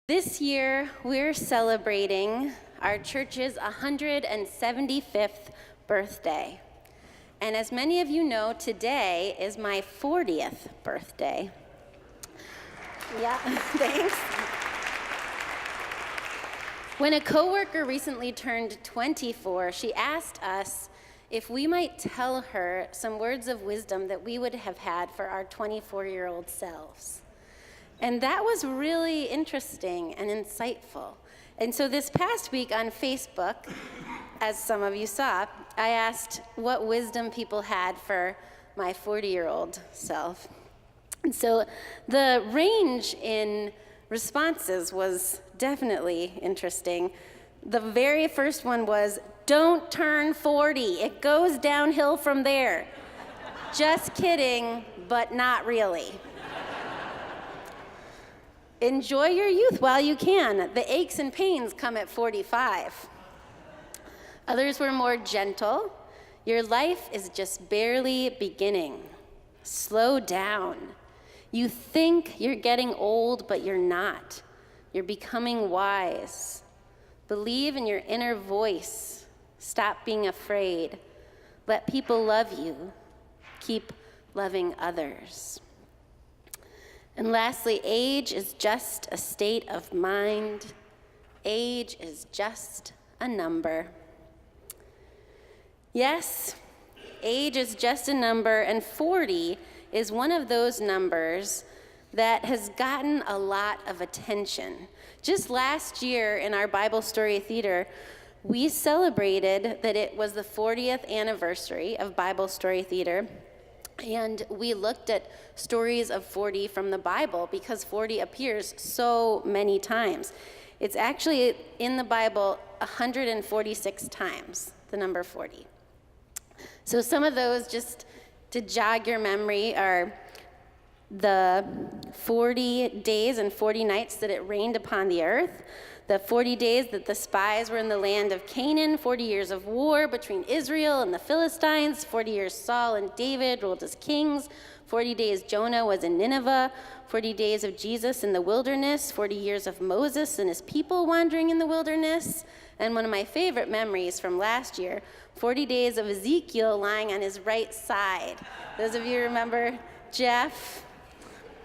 This year, we're celebrating our church's 175th birthday. And as many of you know, today is my 40th birthday. Yeah, thanks. When a coworker recently turned 24, she asked us if we might tell her some words of wisdom that we would have had for our 24-year-old selves. And that was really interesting and insightful. And so this past week on Facebook, as some of you saw, I asked what wisdom people had for my 40-year-old self. And so the range in responses was definitely interesting. The very first one was, "Don't turn 40. It goes downhill from there." Just kidding, but not really. Enjoy your youth while you can. The aches and pains come at 45. Others were more gentle. Your life is just barely beginning. Slow down. You think you're getting old, but you're not. You're becoming wise. Believe in your inner voice. Stop being afraid. Let people love you. Keep loving others. And lastly, age is just a state of mind. Age is just a number. Yes, age is just a number, and 40 is one of those numbers that has gotten a lot of attention. Just last year in our Bible Story Theater, we celebrated that it was the 40th anniversary of Bible Story Theater. And we looked at stories of 40 from the Bible because 40 appears so many times. It's actually in the Bible 146 times, the number 40. So some of those, just to jog your memory, are the 40 days and 40 nights that it rained upon the earth, the 40 days that the spies were in the land of Canaan, 40 years of war between Israel and the Philistines, 40 years Saul and David ruled as kings, 40 days Jonah was in Nineveh, 40 days of Jesus in the wilderness, 40 years of Moses and his people wandering in the wilderness, and one of my favorite memories from last year, 40 days of Ezekiel lying on his right side. Those of you remember Jeff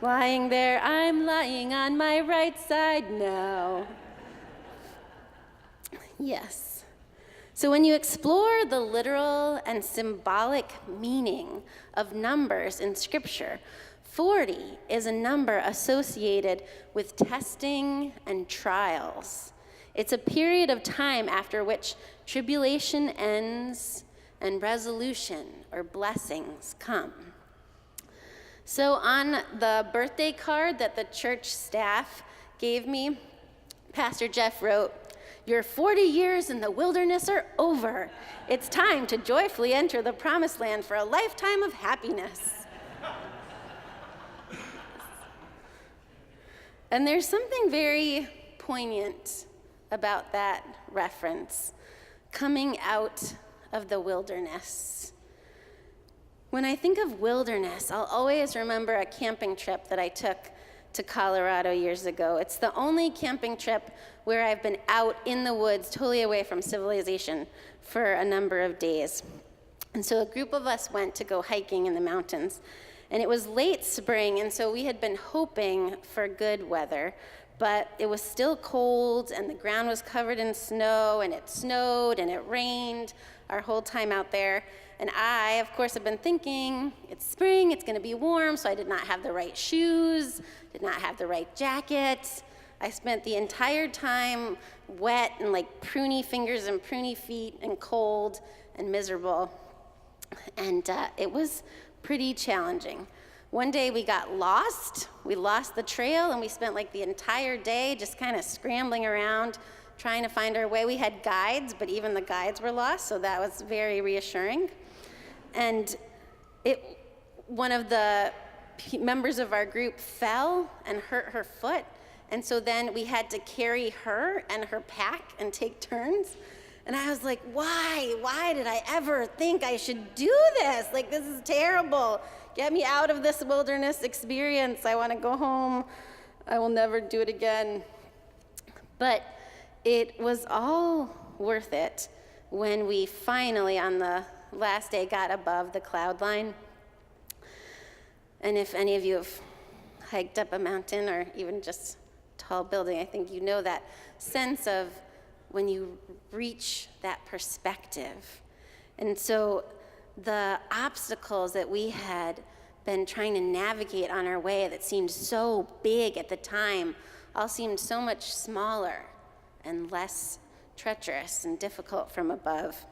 lying there? I'm lying on my right side now. Yes. So when you explore the literal and symbolic meaning of numbers in Scripture, 40 is a number associated with testing and trials. It's a period of time after which tribulation ends and resolution or blessings come. So on the birthday card that the church staff gave me, Pastor Jeff wrote, "Your 40 years in the wilderness are over. It's time to joyfully enter the promised land for a lifetime of happiness." And there's something very poignant about that reference, coming out of the wilderness. When I think of wilderness, I'll always remember a camping trip that I took to Colorado years ago. It's the only camping trip where I've been out in the woods, totally away from civilization, for a number of days. And so a group of us went to go hiking in the mountains. And it was late spring, and so we had been hoping for good weather, but it was still cold, and the ground was covered in snow, and it snowed, and it rained our whole time out there. And I, of course, have been thinking, it's spring, it's gonna be warm, so I did not have the right shoes, did not have the right jacket. I spent the entire time wet and like pruny fingers and pruny feet and cold and miserable. And it was pretty challenging. One day we got lost. We lost the trail, and we spent like the entire day just kind of scrambling around, trying to find our way. We had guides, but even the guides were lost, so that was very reassuring. And one of the members of our group fell and hurt her foot, and so then we had to carry her and her pack and take turns. And I was like, why did I ever think I should do this? Like, this is terrible. Get me out of this wilderness experience. I want to go home. I will never do it again. But it was all worth it when we finally, on the last day, got above the cloud line. And if any of you have hiked up a mountain or even just a tall building, I think you know that sense of when you reach that perspective. And so the obstacles that we had been trying to navigate on our way that seemed so big at the time all seemed so much smaller and less treacherous and difficult from above.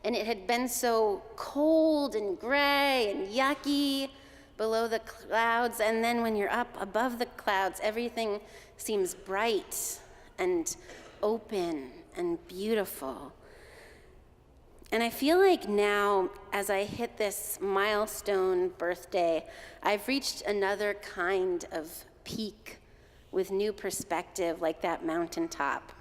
And it had been so cold and gray and yucky below the clouds, and then when you're up above the clouds, everything seems bright and open and beautiful. And I feel like now, as I hit this milestone birthday, I've reached another kind of peak with new perspective, like that mountaintop.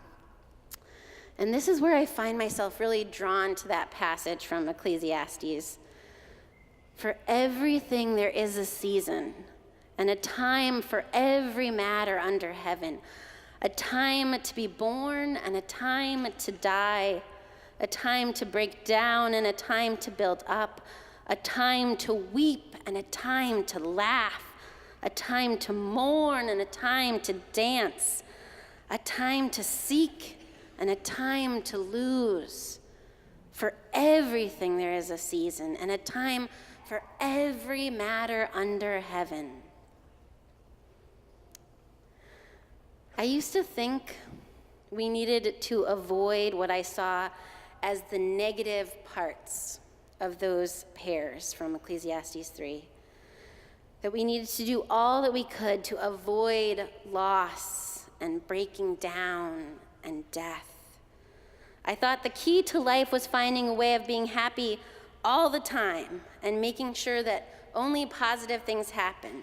And this is where I find myself really drawn to that passage from Ecclesiastes. For everything there is a season, and a time for every matter under heaven, a time to be born and a time to die, a time to break down and a time to build up, a time to weep and a time to laugh, a time to mourn and a time to dance, a time to seek and a time to lose. For everything there is a season and a time for every matter under heaven. I used to think we needed to avoid what I saw as the negative parts of those pairs from Ecclesiastes 3. That we needed to do all that we could to avoid loss and breaking down and death. I thought the key to life was finding a way of being happy all the time and making sure that only positive things happen.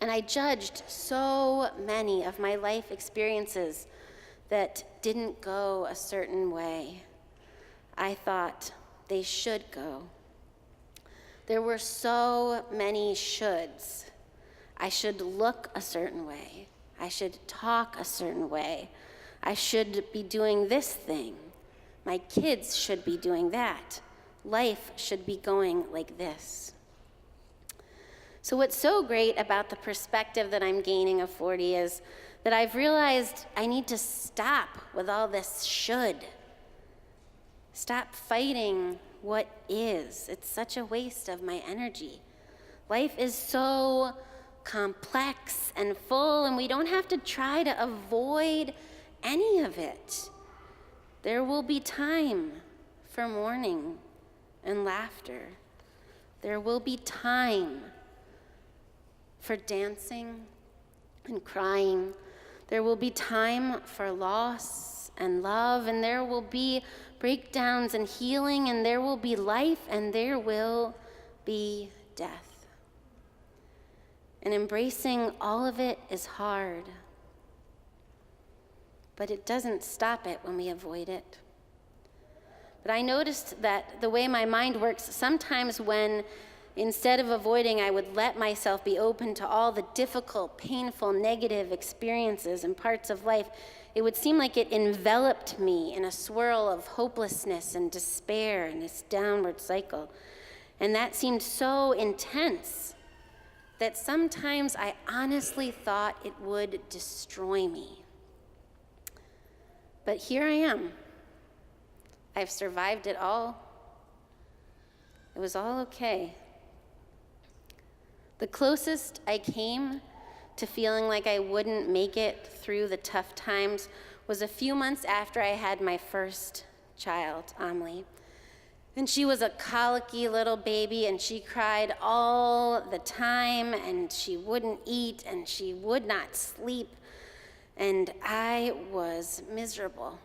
And I judged so many of my life experiences that didn't go a certain way. I thought they should go. There were so many shoulds. I should look a certain way. I should talk a certain way. I should be doing this thing. My kids should be doing that. Life should be going like this. So what's so great about the perspective that I'm gaining of 40 is that I've realized I need to stop with all this should. Stop fighting what is. It's such a waste of my energy. Life is so complex and full, and we don't have to try to avoid any of it. There will be time for mourning and laughter. There will be time for dancing and crying. There will be time for loss and love, and there will be breakdowns and healing, and there will be life, and there will be death. And embracing all of it is hard, but it doesn't stop it when we avoid it. But I noticed that the way my mind works, sometimes when instead of avoiding, I would let myself be open to all the difficult, painful, negative experiences and parts of life, it would seem like it enveloped me in a swirl of hopelessness and despair and this downward cycle. And that seemed so intense that sometimes I honestly thought it would destroy me. But here I am. I've survived it all. It was all okay. The closest I came to feeling like I wouldn't make it through the tough times was a few months after I had my first child, Amelie. And she was a colicky little baby, and she cried all the time, and she wouldn't eat, and she would not sleep, and I was miserable.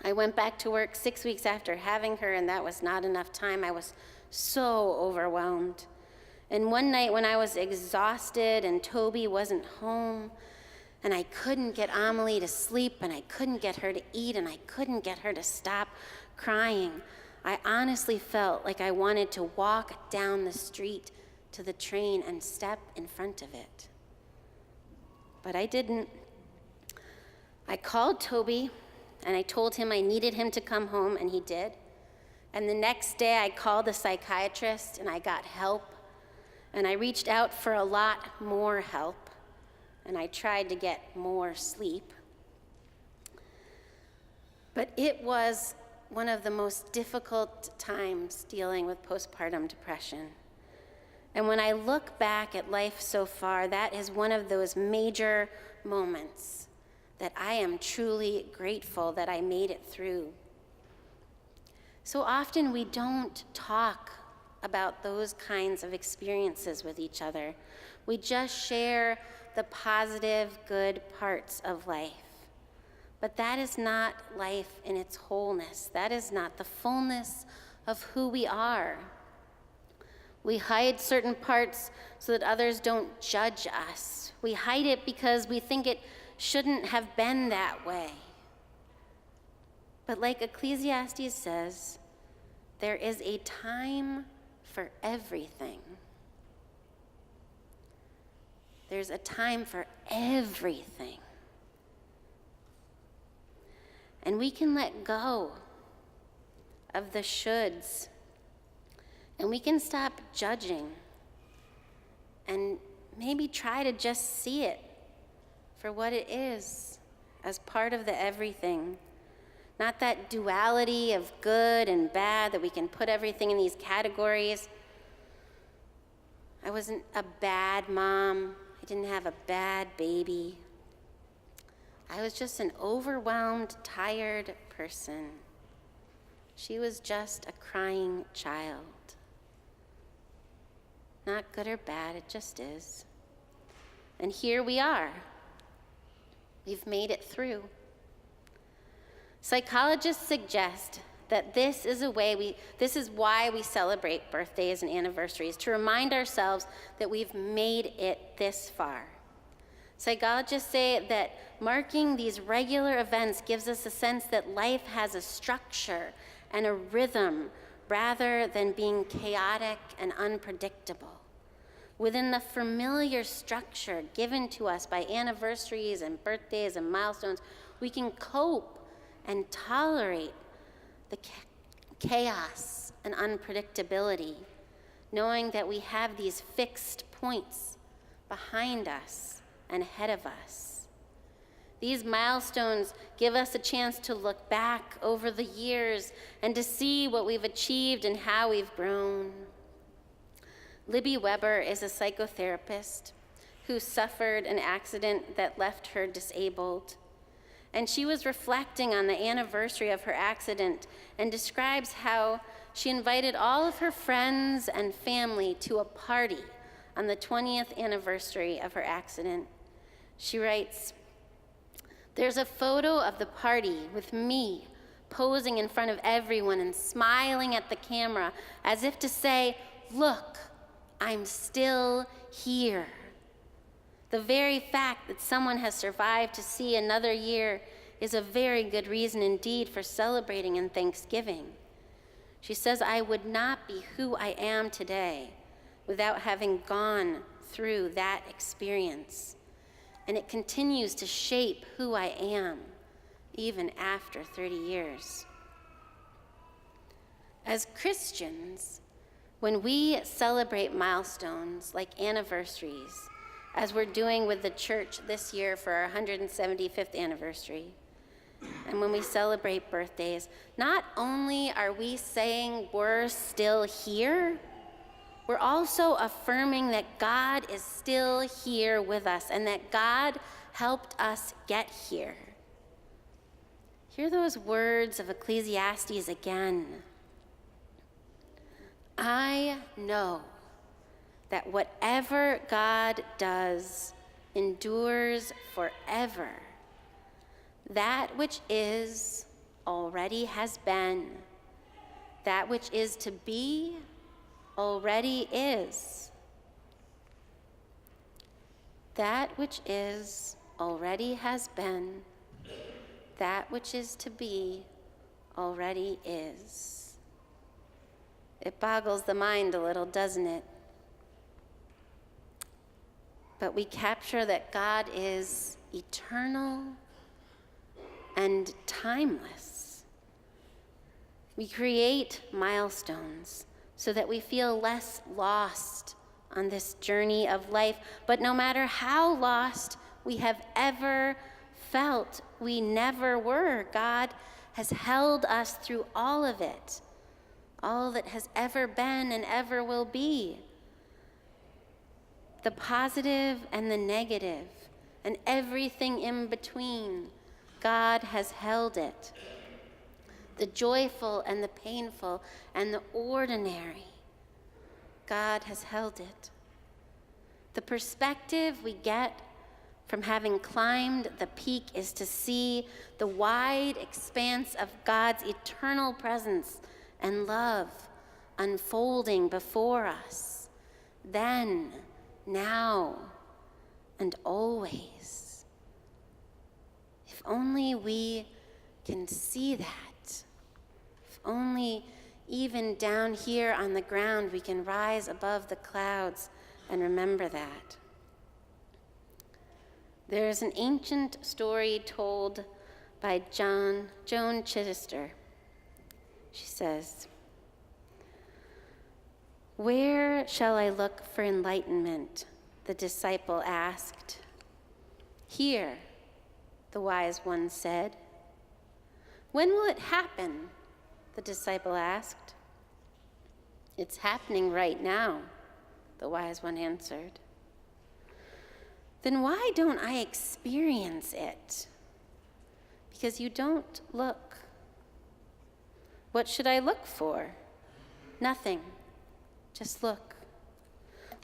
I went back to work 6 weeks after having her, and that was not enough time. I was so overwhelmed. And one night when I was exhausted and Toby wasn't home, and I couldn't get Amelie to sleep, and I couldn't get her to eat, and I couldn't get her to stop crying, I honestly felt like I wanted to walk down the street to the train and step in front of it. But I didn't. I called Toby, and I told him I needed him to come home, and he did. And the next day, I called a psychiatrist, and I got help. And I reached out for a lot more help, and I tried to get more sleep. But it was one of the most difficult times dealing with postpartum depression. And when I look back at life so far, that is one of those major moments that I am truly grateful that I made it through. So often we don't talk about those kinds of experiences with each other. We just share the positive, good parts of life. But that is not life in its wholeness. That is not the fullness of who we are. We hide certain parts so that others don't judge us. We hide it because we think it shouldn't have been that way. But like Ecclesiastes says, there is a time for everything. There's a time for everything. And we can let go of the shoulds, and we can stop judging and maybe try to just see it for what it is, as part of the everything. Not that duality of good and bad that we can put everything in these categories. I wasn't a bad mom. I didn't have a bad baby. I was just an overwhelmed, tired person. She was just a crying child. Not good or bad, it just is. And here we are. We've made it through. Psychologists suggest that this is why we celebrate birthdays and anniversaries, to remind ourselves that we've made it this far. Psychologists say that marking these regular events gives us a sense that life has a structure and a rhythm rather than being chaotic and unpredictable. Within the familiar structure given to us by anniversaries and birthdays and milestones, we can cope and tolerate the chaos and unpredictability, knowing that we have these fixed points behind us and ahead of us. These milestones give us a chance to look back over the years and to see what we've achieved and how we've grown. Libby Weber is a psychotherapist who suffered an accident that left her disabled. And she was reflecting on the anniversary of her accident and describes how she invited all of her friends and family to a party on the 20th anniversary of her accident. She writes, "There's a photo of the party with me posing in front of everyone and smiling at the camera as if to say, 'Look, I'm still here.' The very fact that someone has survived to see another year is a very good reason indeed for celebrating in Thanksgiving." She says, "I would not be who I am today without having gone through that experience. And it continues to shape who I am, even after 30 years. As Christians, when we celebrate milestones like anniversaries, as we're doing with the church this year for our 175th anniversary, and when we celebrate birthdays, not only are we saying we're still here, we're also affirming that God is still here with us and that God helped us get here. Hear those words of Ecclesiastes again. I know that whatever God does endures forever. That which is already has been. That which is to be already is. That which is already has been. That which is to be already is." It boggles the mind a little, doesn't it? But we capture that God is eternal and timeless. We create milestones so that we feel less lost on this journey of life. But no matter how lost we have ever felt, we never were. God has held us through all of it, all that has ever been and ever will be. The positive and the negative, and everything in between, God has held it. The joyful and the painful and the ordinary, God has held it. The perspective we get from having climbed the peak is to see the wide expanse of God's eternal presence and love unfolding before us, then, now, and always. If only we can see that. If only even down here on the ground we can rise above the clouds and remember that. There is an ancient story told by Joan Chittister. She says, "Where shall I look for enlightenment?" the disciple asked. "Here," the wise one said. "When will it happen?" the disciple asked. "It's happening right now," the wise one answered. "Then why don't I experience it?" "Because you don't look." "What should I look for?" "Nothing. Just look."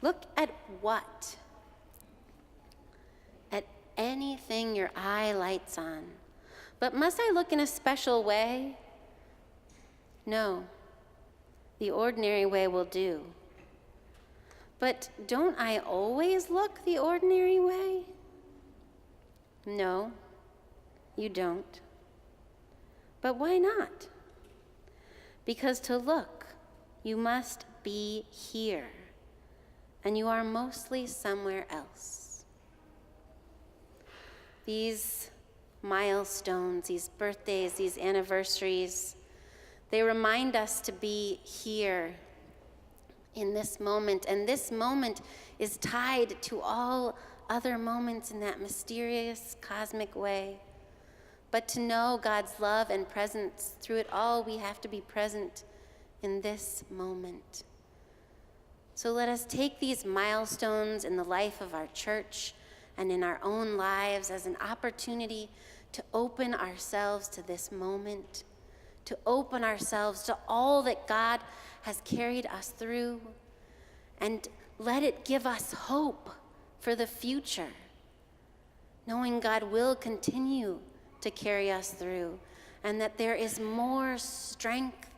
"Look at what?" "At anything your eye lights on. But must I look in a special way?" "No. The ordinary way will do." "But don't I always look the ordinary way?" "No, you don't." "But why not?" "Because to look, you must be here, and you are mostly somewhere else." These milestones, these birthdays, these anniversaries, they remind us to be here in this moment, and this moment is tied to all other moments in that mysterious cosmic way. But to know God's love and presence through it all, we have to be present in this moment. So let us take these milestones in the life of our church and in our own lives as an opportunity to open ourselves to this moment, to open ourselves to all that God has carried us through, and let it give us hope for the future, knowing God will continue to carry us through, and that there is more strength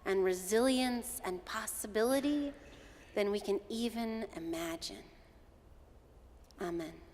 and resilience and possibility than we can even imagine. Amen.